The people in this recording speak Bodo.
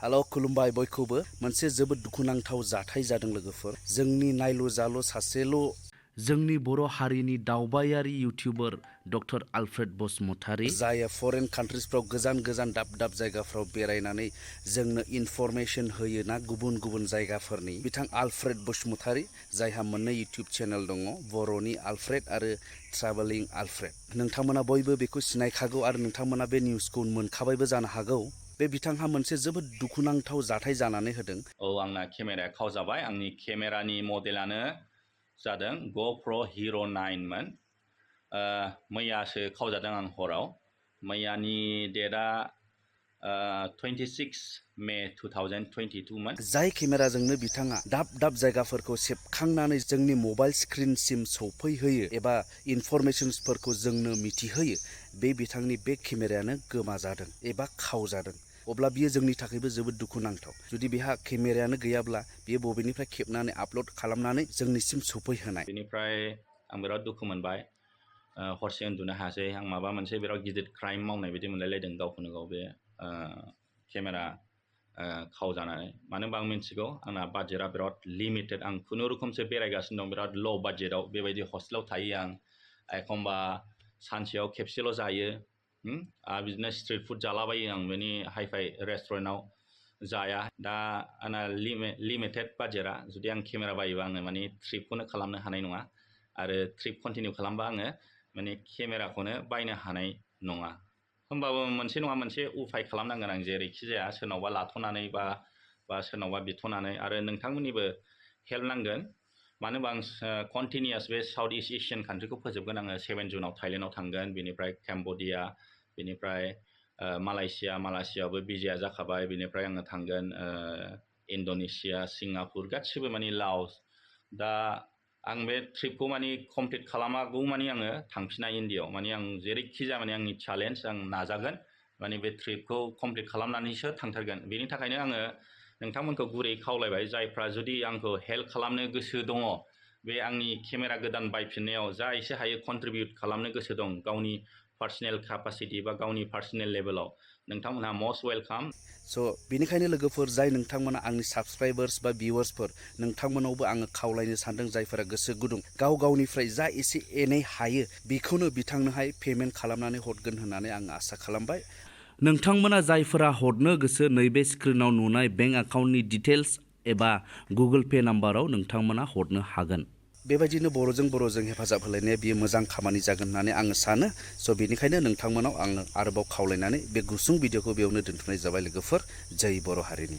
हेल' खुलुमबाय बयखौबो मोनसे जोबोद दुखुनांथाव जाथाय जादों लोगोफोर जोंनि नायल' जाल' सासेल' जोंनि बर' हारिनि दावबायारि इउटिउबार डक्टर आलफ्रेड बसुमतारी जाय फरेन कान्ट्रिसफ्राव गोजान गोजान दाब दाब जायगाफ्राव बेरायनानै जोंनो इनफरमेशन होयो ना गुबुन गुबुन जायगाफोरनि बिथां आलफ्रेड बसुमतारी जायहा मोननै इउटिउब चेनेल दङ बर'नि आलफ्रेड आरो ट्राभेलिं आलफ्रेड नोंथांमोना बयबो बेखौ सिनायखागौ आरो नोंथांमोना बे निउसखौ मोनखाबायबो जानो हागौ बे बिथांहा मोनसे जोबोद दुखुनांथाव जाथाय जानानै होदों आंना केमेराया खावजाबाय आंनि केमेरानि मडेलानो जादों GoPro Hero 9 मोन मैयासो खावजादों आं हराव मैयानि डेटआ 26 मे 2022 मोन जाय केमेराजोंनो बिथाङा दाब दाब जायगाफोरखौ सेबखांनानै जोंनि मबाइल स्क्रिनसिम सौफैहोयो एबा इनफरमेशनफोरखौ जोंनो मिथिहोयो बे बिथांनि बे केमेरायानो गोमाजादों एबा खावजादों अब्ला बियो जोंनि थाखायबो जोबोद दुखुनांथाव जुदि बेहा केमेरायानो गैयाब्ला बियो बबेनिफ्राय खेबनानै आपल'ड खालामनानै जोंनिसिम सौफैहोनाय बेनिफ्राय आं बिराद दुखु मोनबाय हरसे उन्दुनो हायासै आं माबा मोनसे बिराद गिदिर क्राइम मावनाय बायदि मोनलायलायदों गावखौनो गाव बे केमेरा खावजानानै मानो होनबा आं मिन्थिगौ आंना बाजेटआ बिराद लिमिटेड आं खुनुरुखुमसो बेरायगासिनो दं बिराद ल' बाजेटआव बेबायदि हस्टेलाव थायो आं एखमबा सानसेयाव खेबसेल' जायो आरो बिदिनो स्ट्रिट फुड जालाबायो आं बेनि हाइफाइ रेस्टुरेन्टआव जाया दा आंना लिमिटेड बाजेटआ जुदि आं केमेरा बायोबा आङो माने ट्रिपखौनो खालामनो हानाय नङा आरो ट्रिप कन्टिनिउ खालामबा आङो माने केमेराखौनो बायनो हानाय नङा होमबाबो मोनसे नङा मोनसे उफाय खालामनांगोन आं जेरैखि जाया सोरनावबा लाथ'नानै बा सोरनावबा बिथ'नानै आरो नोंथांमोननिबो हेल्प नांगोन मानो होनबा आं कन्टिनिउस बे साउथ इस्ट एसियान कान्ट्रिखौ फोजोबगोन आङो 7 जुनाव थाइलेण्डआव थांगोन बेनिफ्राय केम्बडिया बेनिफ्राय मालयसियाबो भिजाया जाखाबाय बेनिफ्राय आङो थांगोन इण्ड'नेसिया सिंगापुर गासिबो माने लावस दा आं बे ट्रिपखौ माने कमप्लिट खालामागौ माने आङो थांफिना इण्डियाआव माने आं जेरैखि जाया माने आंनि चेलेन्ज आं नाजागोन माने बे ट्रिपखौ कमप्लिट खालामनानैसो थांथारगोन बेनि थाखायनो आङो नोंथांमोनखौ गुरै खावलायबाय जायफ्रा जुदि आंखौ हेल्प खालामनो गोसो दङ बे आंनि केमेरा गोदान बायफिननायाव जा एसे हायो कन्ट्रिबिउट खालामनो गोसो दं गावनि पार्सनेल केपासिटि बा गावनि पार्सनेल लेभेलाव नोंथांमोनहा मस्ट वेलकाम बेनिखायनो लोगोफोर जाय नोंथांमोना आंनि साबस्क्राइबार्स बा भिउवार्सफोर नोंथांमोनावबो आङो खावलायनो सानदों जायफोरा गोसो गुदुं गाव गावनिफ्राय जा एसे एनै हायो बेखौनो बिथांनोहाय पेमेन्ट खालामनानै हरगोन होननानै आं आसा खालामबाय नोंथांमोना जायफोरा हरनो गोसो नैबे स्क्रिनाव नुनाय बेंक एकाउन्टनि डिटेल्स एबा गुगोल पे नाम्बाराव नोंथांमोना हरनो हागोन बेबायदिनो बर'जों हेफाजाब होलायनाया बियो मोजां खामानि जागोन होननानै आङो सानो बेनिखायनो नोंथांमोनाव आङो आरोबाव खावलायनानै बे गुसुं भिडिअखौ बेयावनो दोनथ'नाय जाबाय लोगोफोर जै बर' हारिनि